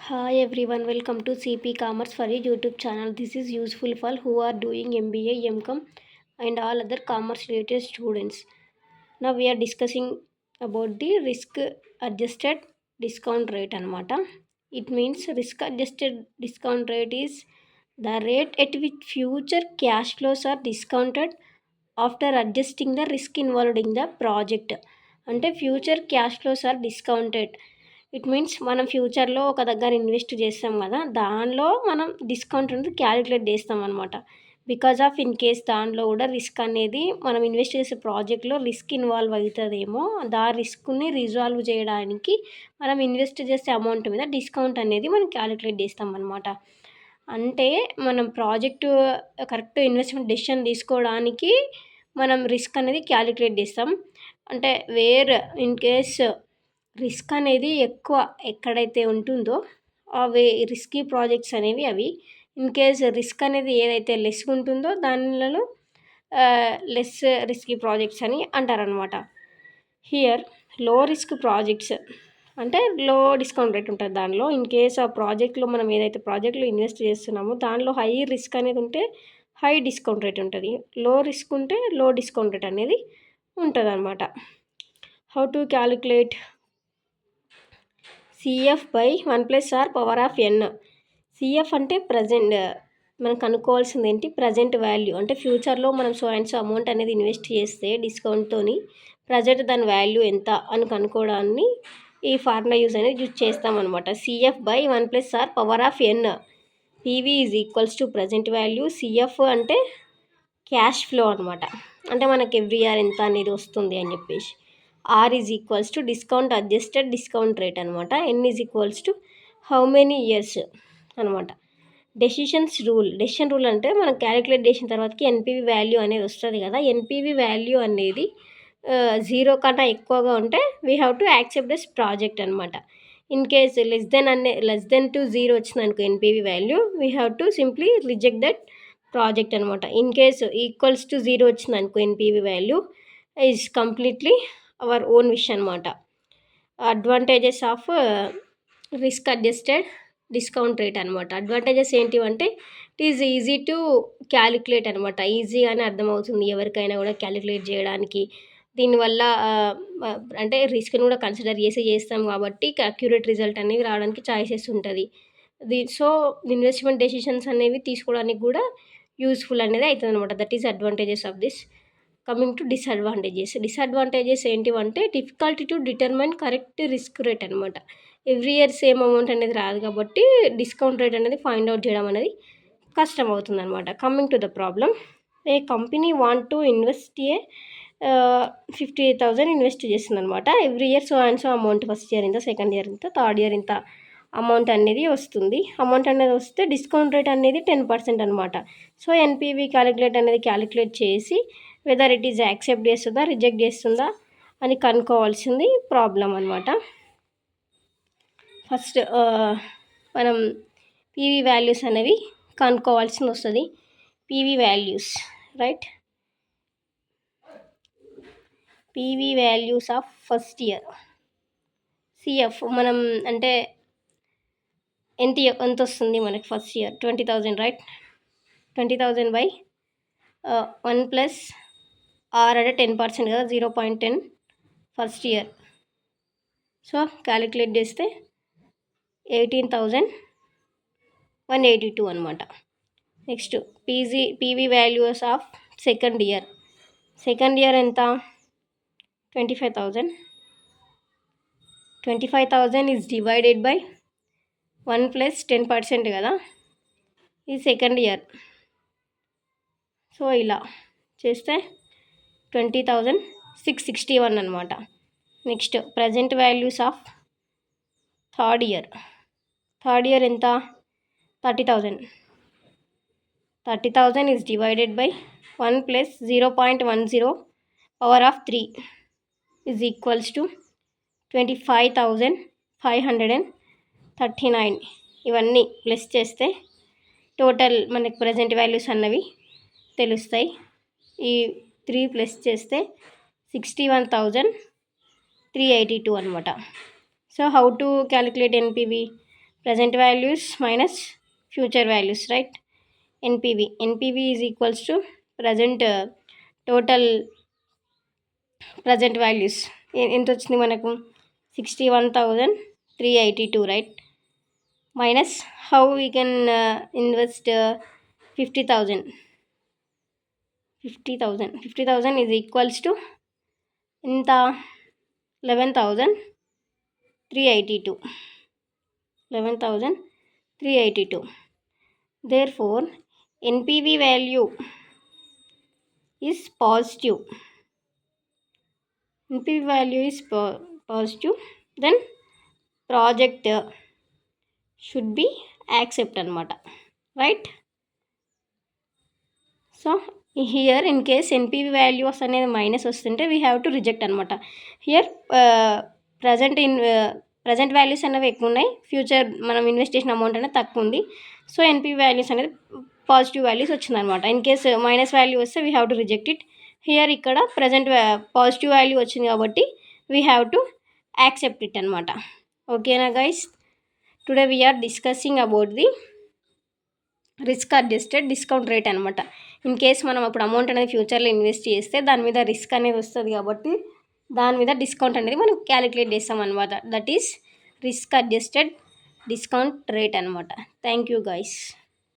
Hi everyone, welcome to CP Commerce for a YouTube channel. This is useful for who are doing MBA, MCOM and all other commerce related students. Now we are discussing about the risk adjusted discount rate anamata. It means risk adjusted discount rate is the rate at which future cash flows are discounted after adjusting the risk involved in the project. అంటే future cash flows are discounted. It means మనం ఫ్యూచర్లో ఒక దగ్గర invest చేస్తాం కదా, దానిలో మనం discount అనేది క్యాలిక్యులేట్ చేస్తాం అనమాట. బికాజ్ ఆఫ్ ఇన్ కేస్ దానిలో కూడా రిస్క్ అనేది మనం ఇన్వెస్ట్ చేసే ప్రాజెక్ట్లో రిస్క్ ఇన్వాల్వ్ అవుతుందేమో, రిస్క్ని రిజాల్వ్ చేయడానికి మనం ఇన్వెస్ట్ చేసే అమౌంట్ మీద డిస్కౌంట్ అనేది మనం క్యాలిక్యులేట్ చేస్తాం అనమాట. అంటే మనం ప్రాజెక్టు కరెక్ట్ ఇన్వెస్ట్మెంట్ డెసిషన్ తీసుకోవడానికి మనం రిస్క్ అనేది క్యాలిక్యులేట్ చేస్తాం. అంటే ఇన్ కేస్ రిస్క్ అనేది ఎక్కువ ఎక్కడైతే ఉంటుందో అవి రిస్కీ ప్రాజెక్ట్స్ అనేవి అవి. ఇన్ కేస్ రిస్క్ అనేది ఏదైతే లెస్గా ఉంటుందో దానిలలో లెస్ రిస్కీ ప్రాజెక్ట్స్ అని అంటారనమాట. హియర్ లో రిస్క్ ప్రాజెక్ట్స్ అంటే లో డిస్కౌంట్ రేట్ ఉంటుంది దానిలో. ఇన్ కేస్ ఆ ప్రాజెక్ట్లో మనం ఏదైతే ప్రాజెక్ట్లో ఇన్వెస్ట్ చేస్తున్నామో దానిలో హై రిస్క్ అనేది ఉంటే హై డిస్కౌంట్ రేట్ ఉంటుంది, లో రిస్క్ ఉంటే లో డిస్కౌంట్ రేట్ అనేది ఉంటుంది అనమాట. How to calculate CF by 1+r power of n. CF అంటే ప్రజెంట్, మనం కనుక్కోవాల్సింది ఏంటి, ప్రజెంట్ వాల్యూ. అంటే ఫ్యూచర్లో మనం సో అండ్ సో అమౌంట్ అనేది ఇన్వెస్ట్ చేస్తే డిస్కౌంట్తోని ప్రజెంట్ దాని వాల్యూ ఎంత అని కనుక్కోవడాన్ని ఈ ఫార్ములా యూజ్ చేస్తామన్నమాట. CF by 1+r power of n. PV is equals to present value, CF అంటే క్యాష్ ఫ్లో అనమాట. అంటే మనకి ఎవ్రీ ఇయర్ ఎంత అనేది వస్తుంది అని చెప్పేసి. R is equals to discount adjusted discount rate అనమాట. N is equals to how many years అనమాట. డెసిషన్ రూల్ అంటే మనం క్యాలిక్యులేట్ చేసిన తర్వాతకి ఎన్పివి వాల్యూ అనేది వస్తుంది కదా. ఎన్పివి వాల్యూ అనేది 0 కన్నా ఎక్కువగా ఉంటే we have to accept this project అనమాట. In case less than to 0 వచ్చింది అనుకో NPV value, we have to simply reject that project అనమాట. ఇన్ కేస్ ఈక్వల్స్ టు 0 వచ్చింది అనుకో NPV value is completely our own wish అనమాట. Advantages of risk adjusted discount rate అనమాట. Advantages ఏంటివంటే it is easy to calculate అనమాట. ఈజీగానే అర్థమవుతుంది ఎవరికైనా కూడా క్యాలిక్యులేట్ చేయడానికి. దీనివల్ల అంటే రిస్క్ని కూడా కన్సిడర్ చేస్తాం కాబట్టి అక్యురేట్ రిజల్ట్ అనేవి రావడానికి ఛాయిసెస్ ఉంటుంది. సో ఇన్వెస్ట్మెంట్ డెసిషన్స్ అనేవి తీసుకోవడానికి కూడా యూస్ఫుల్ అనేది అవుతుంది అనమాట. That is advantages of this. Coming to disadvantages ఏంటివంటే difficulty to determine correct risk rate అనమాట. ఎవ్రీ ఇయర్ సేమ్ అమౌంట్ అనేది రాదు కాబట్టి డిస్కౌంట్ రేట్ అనేది ఫైండ్ అవుట్ చేయడం అనేది కష్టం అవుతుంది అనమాట. Coming to the problem, a company want to invest 50,000 invest చేస్తుంది అనమాట. Every year so and so amount, first year ఇంత, సెకండ్ ఇయర్ ఇంత, థర్డ్ ఇయర్ ఇంత అమౌంట్ అనేది వస్తుంది. అమౌంట్ అనేది వస్తే డిస్కౌంట్ రేట్ అనేది 10% అనమాట. సో ఎన్పివి క్యాలిక్యులేట్ చేసి వెదర్ ఇట్ ఈజ్ యాక్సెప్ట్ చేస్తుందా రిజెక్ట్ చేస్తుందా అని కనుక్కోవాల్సింది ప్రాబ్లం అనమాట. ఫస్ట్ మనం పీవీ వాల్యూస్ అనేవి కనుక్కోవాల్సి వస్తుంది. PV values right, PV values of first year. CF మనం అంటే ఎంత వస్తుంది మనకి first year 20,000 right. 20,000 by 1+r అంటే 10% కదా, 0.10 ఫస్ట్ ఇయర్. సో క్యాలిక్యులేట్ చేస్తే 18,182 అనమాట. Next PV values of second year. Second year ఎంత, 25,000. 25,000 ఈజ్ డివైడెడ్ బై 1+10% కదా, ఇది సెకండ్ ఇయర్. సో ఇలా చేస్తే 20,661 అనమాట. Next present values of third year. Third year ఎంత, 30,000. 30,000 is divided by 1+0.10 power of 3 is equals to 25,539. ఇవన్నీ ప్లస్ చేస్తే total మనకి ప్రజెంట్ వాల్యూస్ అన్నవి తెలుస్తాయి. ఈ 3 ప్లస్ చేస్తే 61,382 అనమాట. So how to calculate NPV present values minus future values, right? NPV is equals to present total present values ఎంత వచ్చింది మనకు? 61,382, right? Minus how we can invest 50,000. 50,000 is equals to ఎంత? 11,382. 11,382. Therefore, NPV value is positive. NPV value is positive. Then project should be accept అనమాట, right? So here in case NPV values అనేది minus వస్తుంటే we have to reject అనమాట. Here present values అనేవి ఎక్కువ ఉన్నాయి, future మనం invest చేసిన amount అనేది తక్కువ ఉంది. సో ఎన్పివి వాల్యూస్ అనేది పాజిటివ్ వాల్యూస్ వచ్చిందనమాట. ఇన్ కేస్ మైనస్ వాల్యూ వస్తే we have to reject it. Here ఇక్కడ ప్రజెంట్ పాజిటివ్ వాల్యూ వచ్చింది కాబట్టి we have to accept it అనమాట. ఓకేనా guys? Today we are discussing about the risk adjusted discount rate అనమాట. In case మనం అప్పుడు అమౌంట్ అనేది ఫ్యూచర్లో ఇన్వెస్ట్ చేస్తే దాని మీద రిస్క్ అనేది వస్తుంది కాబట్టి దాని మీద డిస్కౌంట్ అనేది మనం క్యాలిక్యులేట్ చేస్తాం అనమాట. That is risk adjusted discount rate అనమాట. Thank you guys.